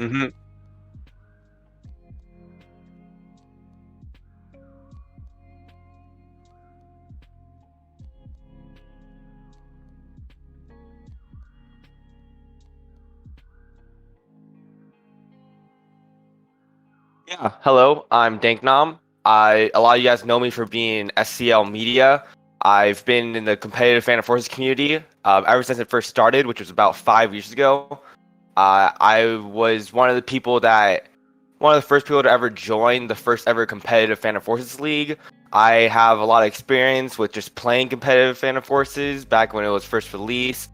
Hmm. Yeah. Hello, I'm DankNam. A lot of you guys know me for being SCL Media. I've been in the competitive Phantom Forces community ever since it first started, which was about 5 years ago. I was one of the first people to ever join the first ever competitive Phantom Forces League. I have a lot of experience with just playing competitive Phantom Forces back when it was first released.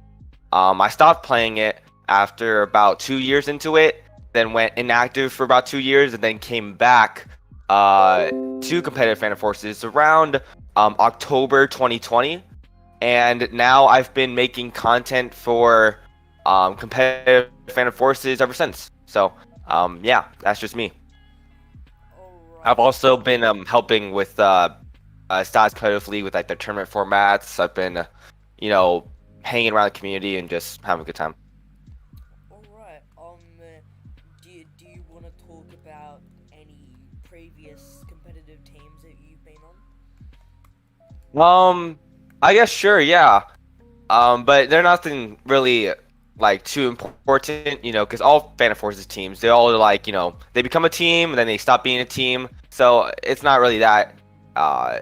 I stopped playing it after about 2 years into it, then went inactive for about 2 years, and then came back to competitive Phantom Forces around October 2020. And now I've been making content for competitive Phantom Forces ever since. So, yeah, that's just me. I've Alright. also been helping with Styles Competitive League with like the tournament formats. I've been, you know, hanging around the community and just having a good time. Alright. Do you want to talk about any previous competitive teams that you've been on? Um, I guess sure, yeah. But they're nothing really like too important, because all Phantom Forces teams, they all like, they become a team and then they stop being a team. So it's not really that, uh,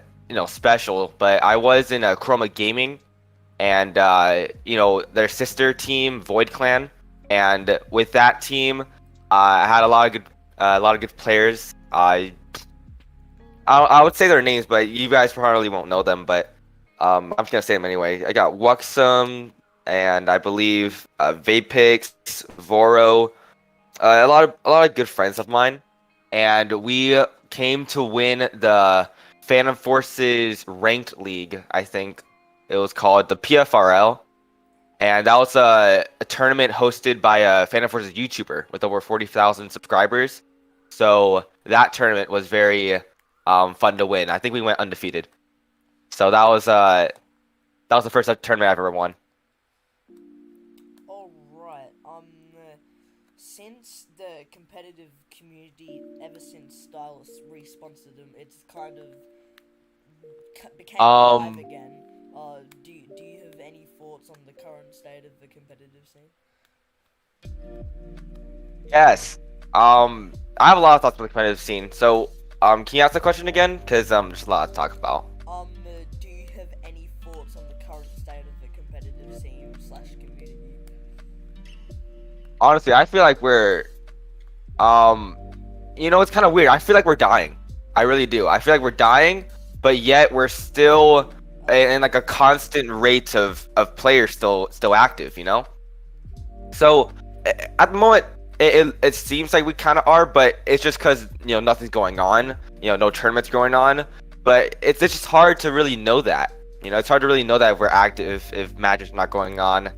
special. But I was in a Chroma Gaming, and their sister team, Void Clan, and with that team, I had a lot of good players. I would say their names, but you guys probably won't know them. But I'm just gonna say them anyway. I got Wuxum, and I believe Vapix, Voro, a lot of good friends of mine, and we came to win the Phantom Forces Ranked League. I think it was called the PFRL, and that was a tournament hosted by a Phantom Forces YouTuber with over 40,000 subscribers. So that tournament was very fun to win. I think we went undefeated. So that was the first tournament I've ever won. Alright. Since the competitive community, ever since Stylus re-sponsored them, it's kind of became alive Um, again. Do you have any thoughts on the current state of the competitive scene? yes. I have a lot of thoughts on the competitive scene. So, can you ask the question again? Because there's a lot to talk about. Do you have any thoughts on the current state of the competitive scene slash community? Honestly, I feel like um, it's kind of weird. I feel like we're dying. I really do. I feel like we're dying, but yet we're still in like a constant rate of players still active. So at the moment, it seems like we kind of are, but it's just because nothing's going on. No tournaments going on. But it's just hard to really know that. It's hard to really know that if we're active, if matches are not going on.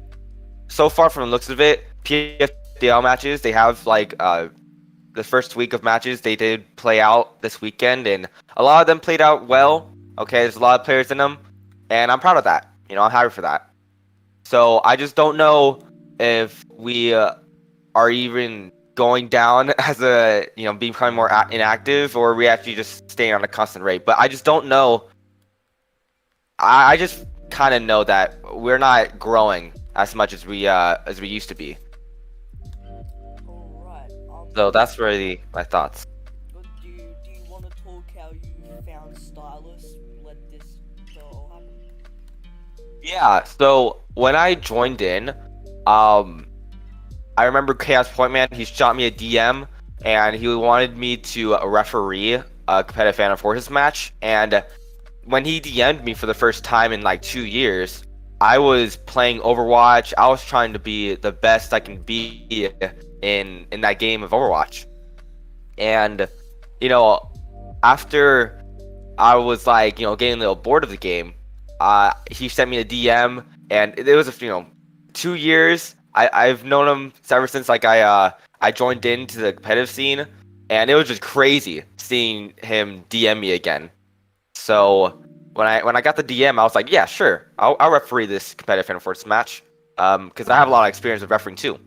So far from the looks of it, PFDL matches, they have like the first week of matches they did play out this weekend, and a lot of them played out well. Okay, there's a lot of players in them, and I'm proud of that. I'm happy for that. So I just don't know if we are even going down as becoming more inactive, or we actually just staying on a constant rate. But I just don't know. I just kind of know that we're not growing as much as we used to be. Alright. So that's really my thoughts. Do you want to talk how you found Stylus? Let this all happen. Yeah. So when I joined in, um, I remember Chaos Point Man. He shot me a DM, and he wanted me to referee a competitive Phantom Forces match. And when he DM'd me for the first time in like 2 years, I was playing Overwatch. I was trying to be the best I can be in that game of Overwatch. And you know, after I was like, getting a little bored of the game, he sent me a DM, and it was 2 years. I've known him ever since like I joined into the competitive scene, and it was just crazy seeing him DM me again. So when I got the DM, I was like, yeah, sure, I'll referee this competitive Phantom Force match, because I have a lot of experience with refereeing too.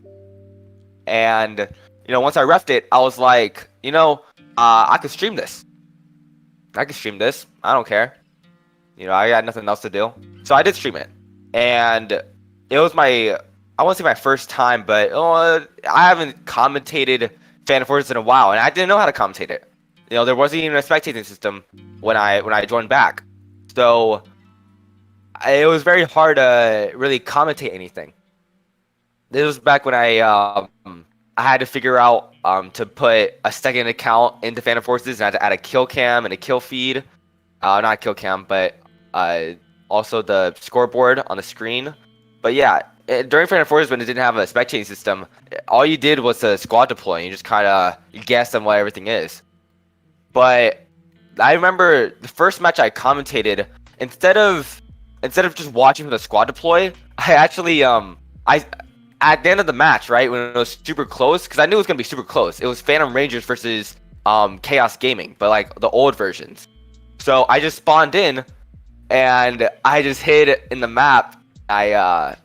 And once I refed it, I was like, I could stream this. I could stream this. I don't care. I got nothing else to do. So I did stream it. And it was I won't say my first time, but I haven't commentated Fan Forces in a while, and I didn't know how to commentate it. There wasn't even a spectating system when I joined back. So it was very hard to really commentate anything. This was back when I had to figure out to put a second account into Phantom Forces, and I had to add a kill cam and a kill feed. Not a kill cam, but also the scoreboard on the screen. But yeah, during Phantom Forces, when it didn't have a spectating system, all you did was a squad deploy, and you just kind of guess on what everything is. But I remember the first match I commentated, instead of just watching for the squad deploy, I actually at the end of the match, right, when it was super close, because I knew it was gonna be super close. It was Phantom Rangers versus Chaos Gaming, but like the old versions. So I just spawned in, and I just hid in the map. I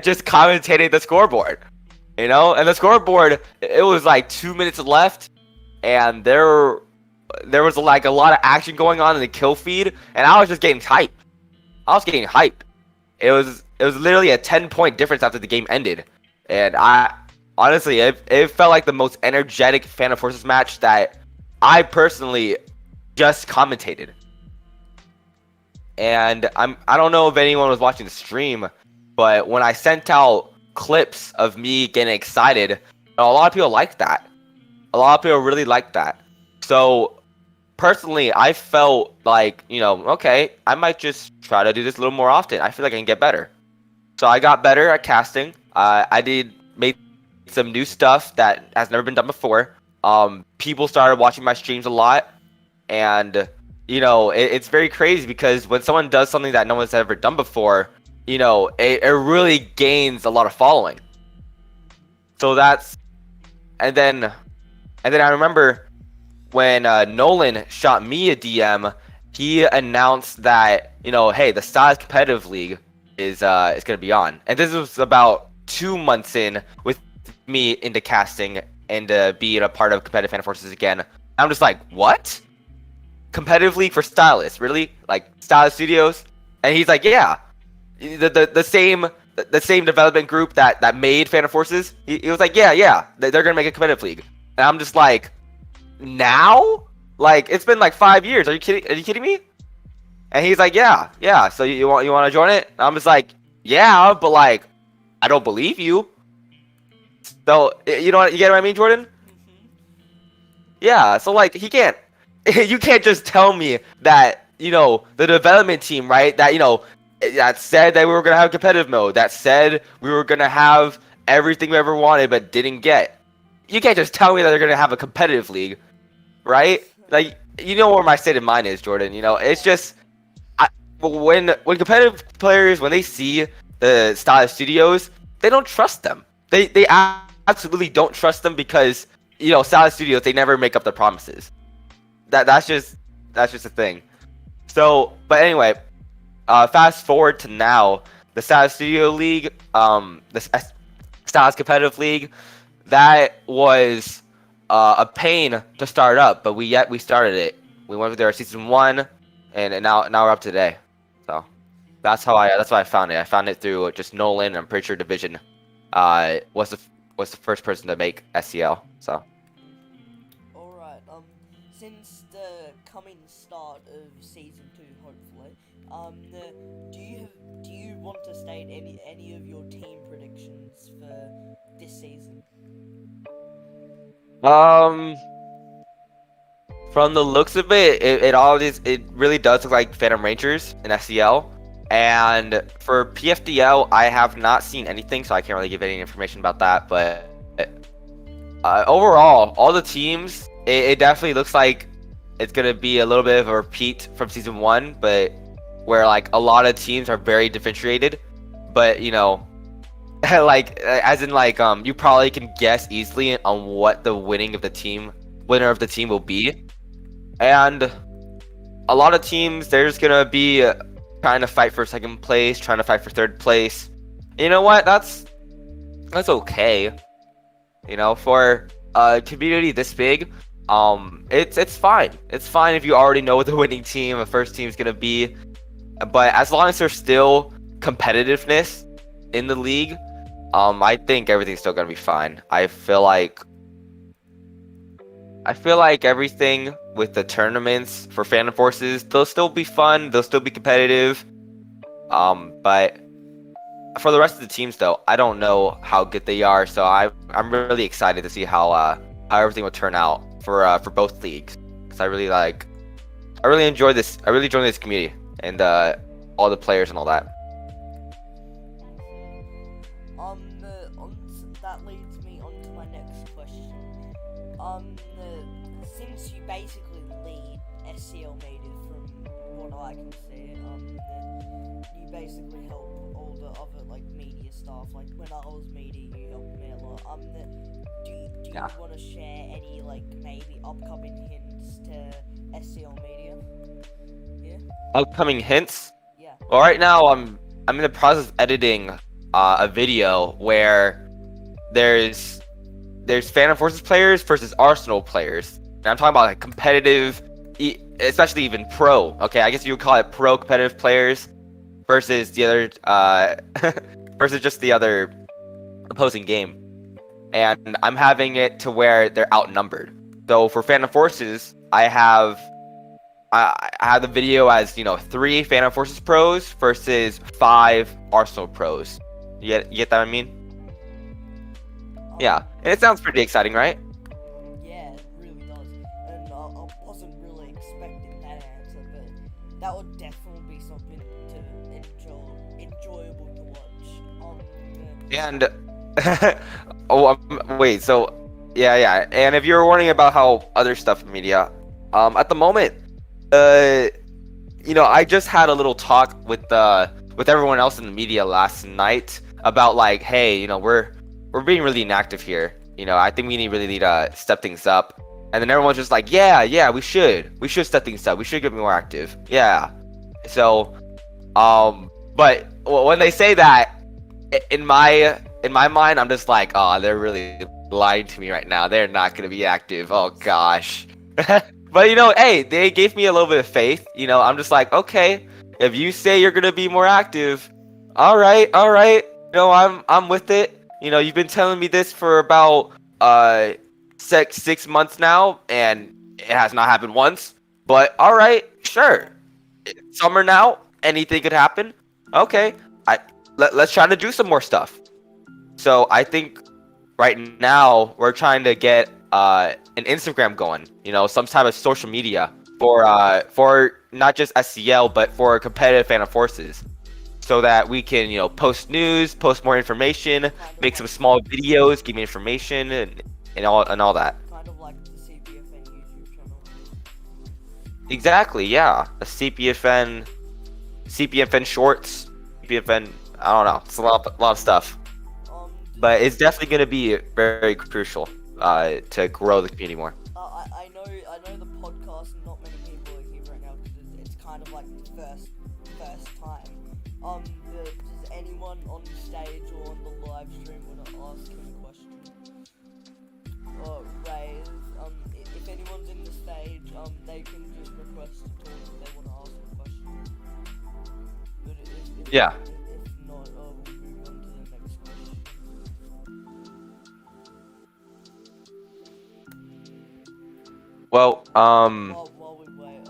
just commentated the scoreboard, and the scoreboard, it was like 2 minutes left, and there was like a lot of action going on in the kill feed, and I was just getting hype. I was getting hype. It was literally a 10-point difference after the game ended, and honestly, it felt like the most energetic Phantom Forces match that I personally just commentated. And I don't know if anyone was watching the stream, but when I sent out clips of me getting excited, a lot of people liked that. A lot of people really liked that. So personally, I felt like, okay, I might just try to do this a little more often. I feel like I can get better. So I got better at casting. I did make some new stuff that has never been done before. People started watching my streams a lot, and it's very crazy because when someone does something that no one's ever done before, it really gains a lot of following. So and then I remember when Nolan shot me a DM, he announced that hey, the Styles Competitive League is going to be on, and this was about 2 months in with me into casting and being a part of competitive Phantom Forces again. I'm just like, what? Competitive League for Stylist, really? Like Stylist Studios? And he's like, yeah, the same development group that made Phantom Forces. He was like, yeah, they're gonna make a competitive league. And I'm just like, now? Like, it's been like 5 years. Are you kidding me? And he's like, yeah. So you want to join it? And I'm just like, yeah, but like, I don't believe you. So you get what I mean, Jordan? Yeah. So like, he can't. You can't just tell me that the development team, right? That that said that we were gonna have competitive mode. That said we were gonna have everything we ever wanted but didn't get. You can't just tell me that they're gonna have a competitive league, right? Like, where my state of mind is, Jordan. It's just when competitive players, when they see the Stylist Studios, they don't trust them. They absolutely don't trust them because Stylist Studios, they never make up their promises. That's just a thing. So, but anyway, fast forward to now, the Stylist Studio League, the Stylist Competitive League, that was a pain to start up, but we started it. We went through our season 1, and now we're up to today. So that's how I found it. I found it through just Nolan. I'm pretty sure Division was the first person to make SCL. So. All right. Since the coming start of season 2, hopefully, do you want to state any of your team predictions for this season? From the looks of it, it really does look like Phantom Rangers in SCL. And for PFDL, I have not seen anything, so I can't really give any information about that. But overall, all the teams, it definitely looks like it's gonna be a little bit of a repeat from season 1, but where like a lot of teams are very differentiated. But like as in like you probably can guess easily on what the winner of the team will be. And a lot of teams, they're just gonna be trying to fight for second place, trying to fight for third place. You know what? That's okay. You know, for a community this big, it's fine. It's fine if you already know what the winning team, the first team is gonna be. But as long as there's still competitiveness in the league, I think everything's still gonna be fine. I feel like everything with the tournaments for Phantom Forces, they'll still be fun, they'll still be competitive. But for the rest of the teams, though, I don't know how good they are, so I'm really excited to see how everything will turn out for both leagues. Because I really enjoy this. I really enjoy this community and all the players and all that. That leads me on to my next question. Since you basically lead SCL media from what I can see, you basically help all the other like media stuff. Like when I was media, you helped me a lot. Do you want to share any like maybe upcoming hints to SCL media? Yeah. Upcoming hints. Yeah. Well, right now I'm in the process of editing a video where there's Phantom Forces players versus Arsenal players. And I'm talking about like competitive, especially even pro. Okay, I guess you would call it pro competitive players versus the other versus just the other opposing game. And I'm having it to where they're outnumbered. So for Phantom Forces, I have the video as 3 Phantom Forces pros versus 5 Arsenal pros. You get that what I mean? Yeah, and it sounds pretty exciting, right? Yeah, it really does. And I wasn't really expecting that answer, but that would definitely be something to enjoyable to watch. And wait, so yeah. And if you're wondering about how other stuff in media, at the moment, I just had a little talk with everyone else in the media last night about like, hey, we're being really inactive here. I think we really need to step things up. And then everyone's just like, yeah, we should step things up. We should get more active. Yeah. So, but when they say that, in my mind, I'm just like, oh, they're really lying to me right now. They're not gonna be active. Oh gosh. But hey, they gave me a little bit of faith. I'm just like, okay, if you say you're gonna be more active, all right. I'm with it. You've been telling me this for about 6 months now, and it has not happened once. But all right, sure. It's summer now, anything could happen. Okay, let's try to do some more stuff. So I think right now we're trying to get an Instagram going. Some type of social media for not just SCL but for competitive Phantom Forces. So that we can, post news, post more information, make some small videos, give me information, and all that. Kind of like the CPFN YouTube channel. Exactly, yeah. A CPFN shorts, CPFN. I don't know. It's a lot of stuff. But it's definitely going to be very crucial to grow the community more. I know the podcast. Not many people are here right now because it's kind of like the first time. Does anyone on the stage or on the live stream want to ask him a question? Or raise, if anyone's in the stage, they can just request to talk if they want to ask a question. But if Yeah. If not, we'll move on to the next question. Well, While we wait, do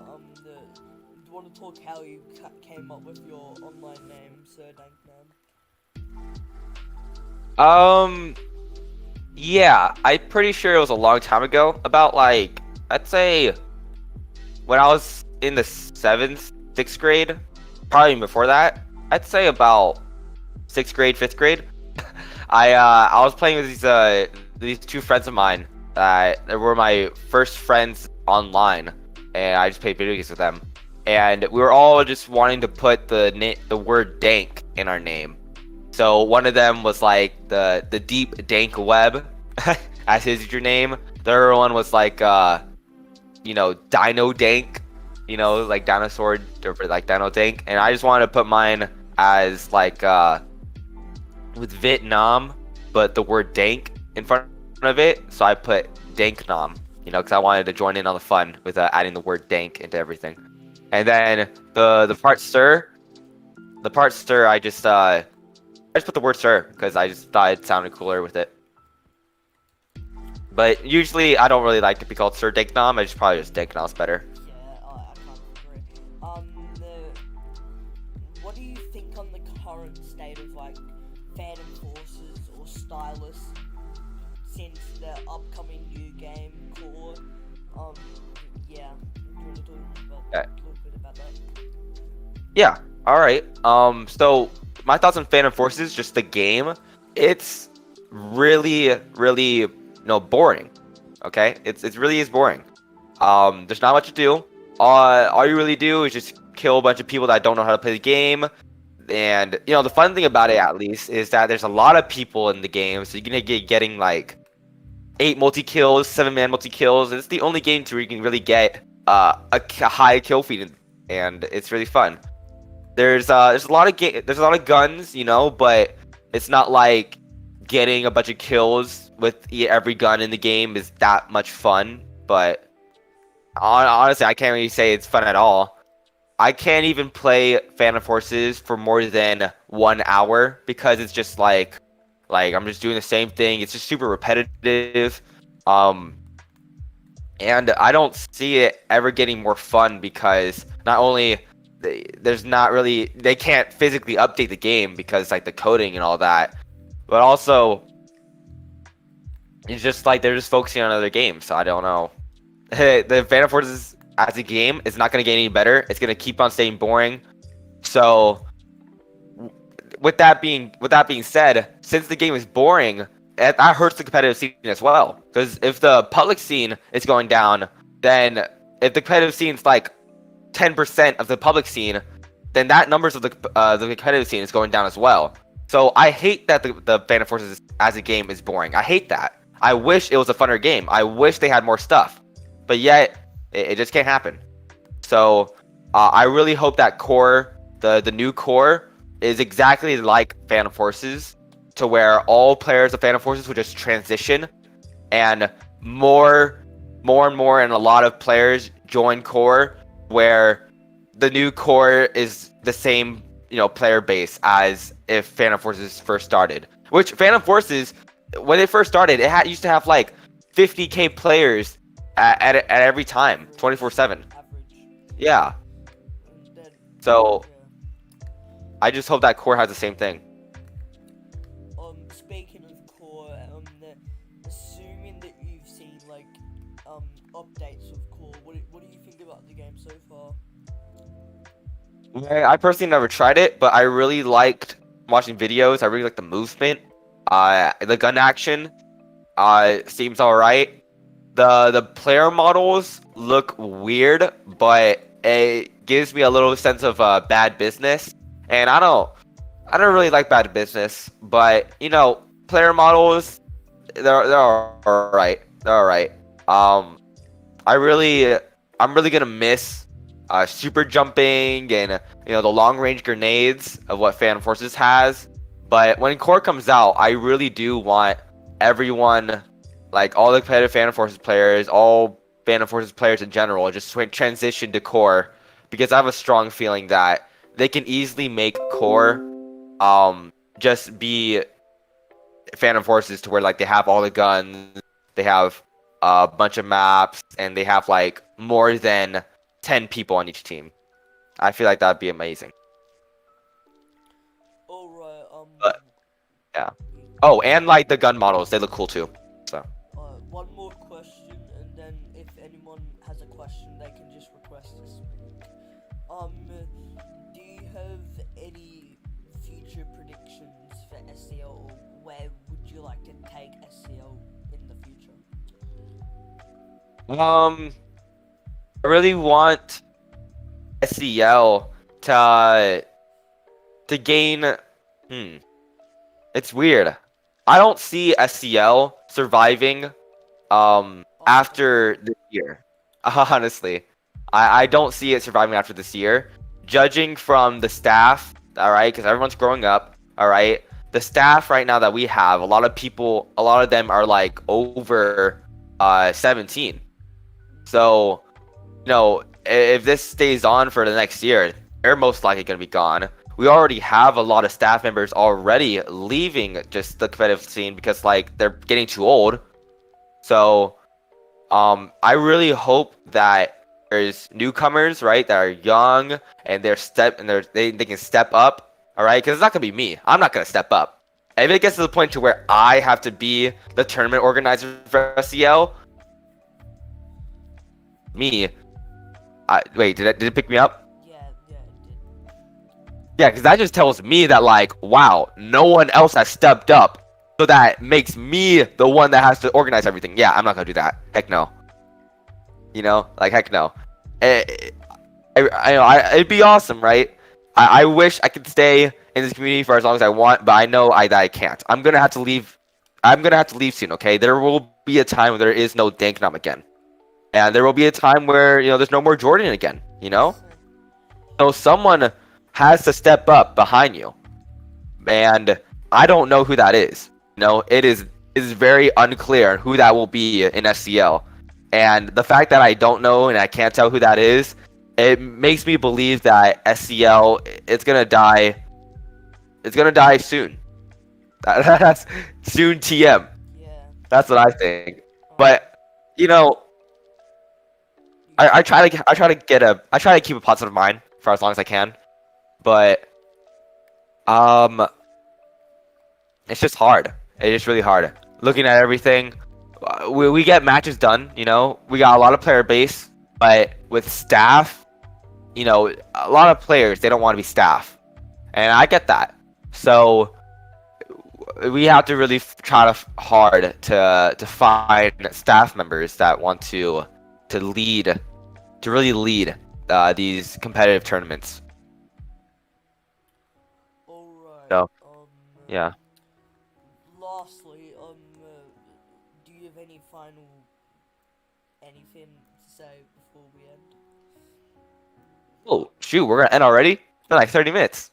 you want to talk how you came up with your online name, SirDankNam? Yeah, I'm pretty sure it was a long time ago. About like, I'd say, when I was in the 7th, 6th grade, probably before that. I'd say about 6th grade, 5th grade. I was playing with these 2 friends of mine. They were my first friends online, and I just played video games with them. And we were all just wanting to put the word dank in our name. So one of them was like the deep dank web as his username. The other one was like dino dank, like dinosaur or like dino dank. And I just wanted to put mine as like with Vietnam, but the word dank in front of it, so I put DankNam. You know, because I wanted to join in on the fun with adding the word dank into everything. And then the part stir, I just put the word stir because I just thought it sounded cooler with it. But usually I don't really like to be called SirDankNam. I just probably just DankNam's better. Yeah, I kind of agree. What do you think on the current state of like Phantom Forces or Stylus since the upcoming new game Core? Yeah, do you want to talk a little bit about that? Yeah. All right. So my thoughts on Phantom Forces, just the game. It's really, really, boring. Okay. It's really is boring. There's not much to do. All you really do is just kill a bunch of people that don't know how to play the game. And the fun thing about it, at least, is that there's a lot of people in the game, so you're gonna getting like 8 multi-kills, 7-man multi-kills. It's the only game where you can really get a high kill feed, and it's really fun. There's a lot of guns, but it's not like getting a bunch of kills with every gun in the game is that much fun. But honestly, I can't really say it's fun at all. I can't even play Phantom Forces for more than 1 hour because it's just like I'm just doing the same thing. It's just super repetitive. And I don't see it ever getting more fun because not only they can't physically update the game because like the coding and all that, but also it's just like they're just focusing on other games. So I don't know. The Phantom Forces as a game is not going to get any better. It's going to keep on staying boring. So with that being said, since the game is boring, that hurts the competitive scene as well. Because if the public scene is going down, then if the competitive scene is like 10% of the public scene, then that numbers of the competitive scene is going down as well. So I hate that the Phantom Forces as a game is boring. I hate that. I wish it was a funner game. I wish they had more stuff, but yet it just can't happen. So I really hope that core, the new core, is exactly like Phantom Forces, to where all players of Phantom Forces would just transition, and more and a lot of players join core, where the new core is the same player base as if Phantom Forces first started. Which Phantom Forces, when they first started, it used to have like 50k players at every time, 24/7. Yeah. So I just hope that core has the same thing. Speaking of core, assuming that you've seen like updates of core, what do you think about the game so far? I personally never tried it, but I really liked watching videos. I really like the movement. The gun action seems alright. The player models look weird, but it gives me a little sense of bad business. And I don't really like bad business, but player models, they're alright. They're alright. I'm really gonna miss super jumping and the long range grenades of what Phantom Forces has. But when core comes out, I really do want everyone, like all the competitive Phantom Forces players, all Phantom Forces players in general, just transition to core, because I have a strong feeling that they can easily make core just be Phantom Forces, to where like they have all the guns, they have a bunch of maps, and they have like more than 10 people on each team. I feel like that'd be amazing. Alright, But, yeah. Oh, and like the gun models, they look cool too. So. One more question, and then if anyone has a question, they can just request to speak. Do you have any future predictions for SCL? Where would you like to take SCL in the future? I really want SCL to gain. It's weird. I don't see SCL surviving after this year. Honestly, I don't see it surviving after this year. Judging from the staff, all right, because everyone's growing up, all right. the staff right now that we have, a lot of them are like over 17. So, if this stays on for the next year, they're most likely going to be gone. We already have a lot of staff members already leaving just the competitive scene because like they're getting too old. So, I really hope that there's newcomers, right, that are young and they can step up, all right? Because it's not gonna be me. I'm not gonna step up. And if it gets to the point to where I have to be the tournament organizer for SEL, wait, did it pick me up? Yeah, it did. Yeah, because that just tells me that like, wow, no one else has stepped up. So that makes me the one that has to organize everything. Yeah, I'm not gonna do that. Heck no. Like heck no. It'd be awesome, right? I wish I could stay in this community for as long as I want, but I know that I can't. I'm gonna have to leave. I'm gonna have to leave soon. Okay, there will be a time where there is no SirDankNam again, and there will be a time where there's no more Jordan again. So someone has to step up behind you, and I don't know who that is. It is very unclear who that will be in SCL. And the fact that I don't know and I can't tell who that is, it makes me believe that SCL it's gonna die. It's gonna die soon. That's soon TM. Yeah. That's what I think. But I try to keep a positive mind for as long as I can. But it's just hard. It's just really hard. Looking at everything, we get matches done. We got a lot of player base, but with staff, a lot of players they don't want to be staff, and I get that. So we have to really try hard to find staff members that want to really lead these competitive tournaments. Alright. So yeah. Lastly, do you have anything to say before we end? Oh shoot, we're gonna end already? It's been like 30 minutes.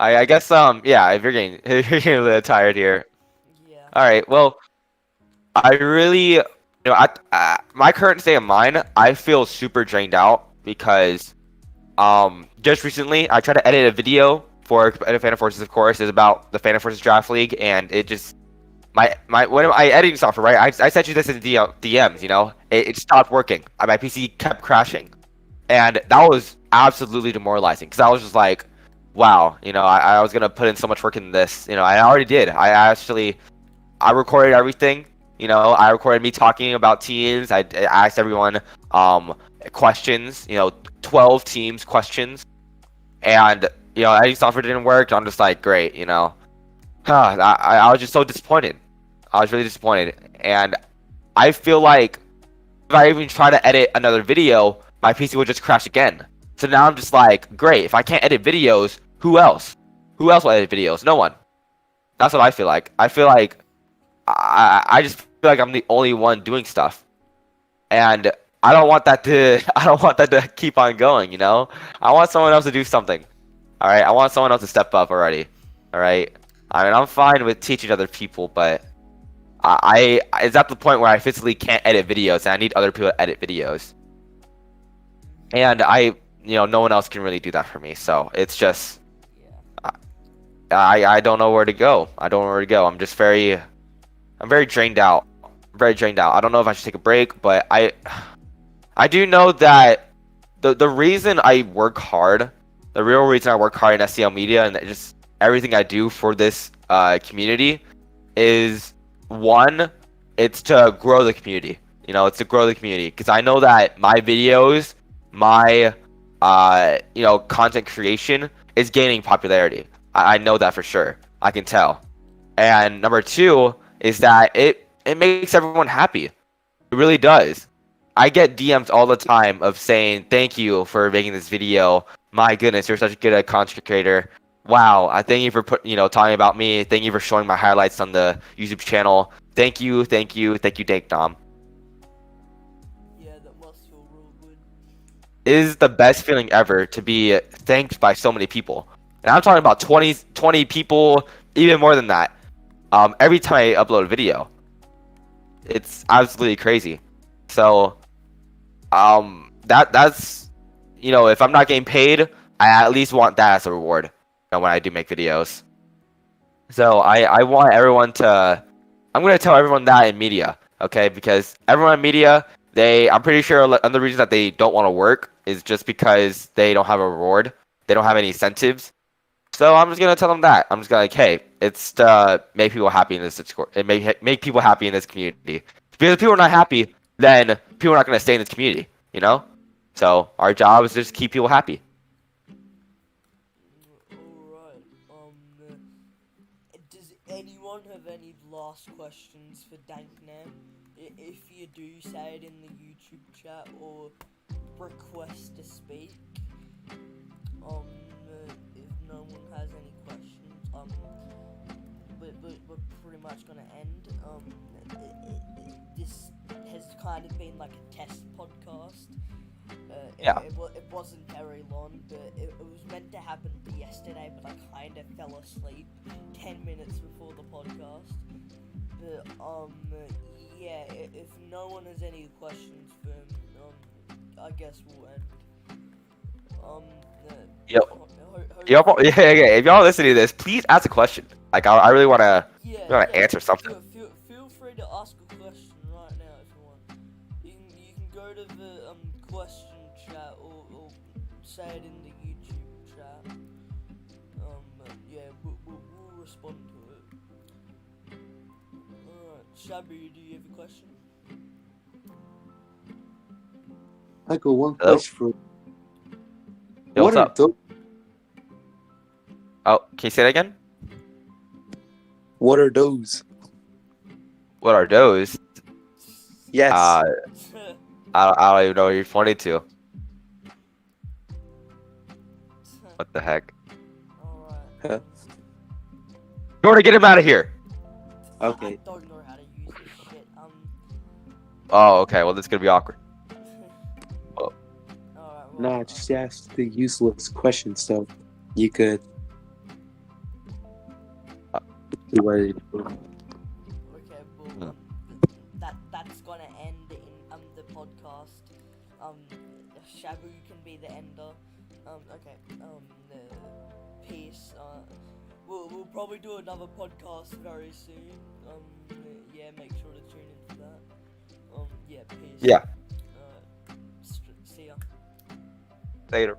Eh, I guess yeah, if you're getting if you're getting a little tired here. yeah. All right, well, I really my current state of mind, I feel super drained out because just recently I tried to edit a video for Phantom Forces, of course, is about the Phantom Forces Draft League, and it just my one of my editing software, right? I sent you this in the DMs, it stopped working. My PC kept crashing, and that was absolutely demoralizing because I was just like, wow, I was gonna put in so much work in this, I already did. I recorded everything. I recorded me talking about teams. I asked everyone questions. 12 teams questions, and editing software didn't work. I'm just like, great. I was just so disappointed. I was really disappointed, and I feel like if I even try to edit another video, my PC would just crash again. So now I'm just like, great. If I can't edit videos, who else? Who else will edit videos? No one. That's what I feel like. I feel like I just feel like I'm the only one doing stuff, and I don't want that to keep on going. I want someone else to do something. All right, I want someone else to step up already. All right. I mean, I'm fine with teaching other people, but it's at the point where I physically can't edit videos, and I need other people to edit videos. And no one else can really do that for me. So it's just, I don't know where to go. I don't know where to go. I'm very drained out. Very drained out. I don't know if I should take a break, but I do know that the reason I work hard, the real reason I work hard in SEL media and just everything I do for this community is, one, it's to grow the community. It's to grow the community because I know that my videos, my content creation is gaining popularity. I know that for sure. I can tell. And number two is that it makes everyone happy. It really does. I get DMs all the time of saying, thank you for making this video. My goodness, you're such a good content creator. Wow, I thank you for talking about me. Thank you for showing my highlights on the YouTube channel. Thank you, SirDankNam. Yeah, that must feel real good. It is the best feeling ever to be thanked by so many people. And I'm talking about 20 20 people, even more than that. Every time I upload a video, it's absolutely crazy. So, that's, if I'm not getting paid, I at least want that as a reward, when I do make videos. So I want everyone to, I'm gonna tell everyone that in media, okay? Because everyone in media, I'm pretty sure another reason that they don't want to work is just because they don't have a reward, they don't have any incentives. So I'm just gonna tell them that. I'm just gonna like, hey, it's to make people happy in this Discord. It make people happy in this community. Because if people are not happy, then people are not gonna stay in this community. So our job is just keep people happy. Alright, does anyone have any last questions for DankNam? If you do, say it in the YouTube chat or request to speak. If no one has any questions, we're pretty much gonna end. This has kind of been like a test podcast. Yeah. It wasn't very long, but it was meant to happen yesterday, but I kind of fell asleep 10 minutes before the podcast. But yeah, if no one has any questions, then I guess we'll end. Yep. Yeah. If y'all listening to this, please ask a question. Like I really wanna answer something. Feel free to ask a question right now if you want. You can go to the question chat or say it in the YouTube chat. Yeah, we'll respond to it. Alright, Shabby, do you have a question? I got one question for. Yo, what's up? Those? Oh, can you say that again? What are those? What are those? Yes. I don't even know what you're pointing to. What the heck? Alright. Jordan, get him out of here. Okay. I don't know how to use this shit. Oh, okay. Well, this is gonna be awkward. Alright, Nah, just ask the useless questions so you could do what it is. Okay, well, that's gonna end in the podcast. Shabu can be the ender. Okay. Peace. We'll probably do another podcast very soon. Yeah, make sure to tune in for that. Yeah, peace. Yeah. See ya. Later.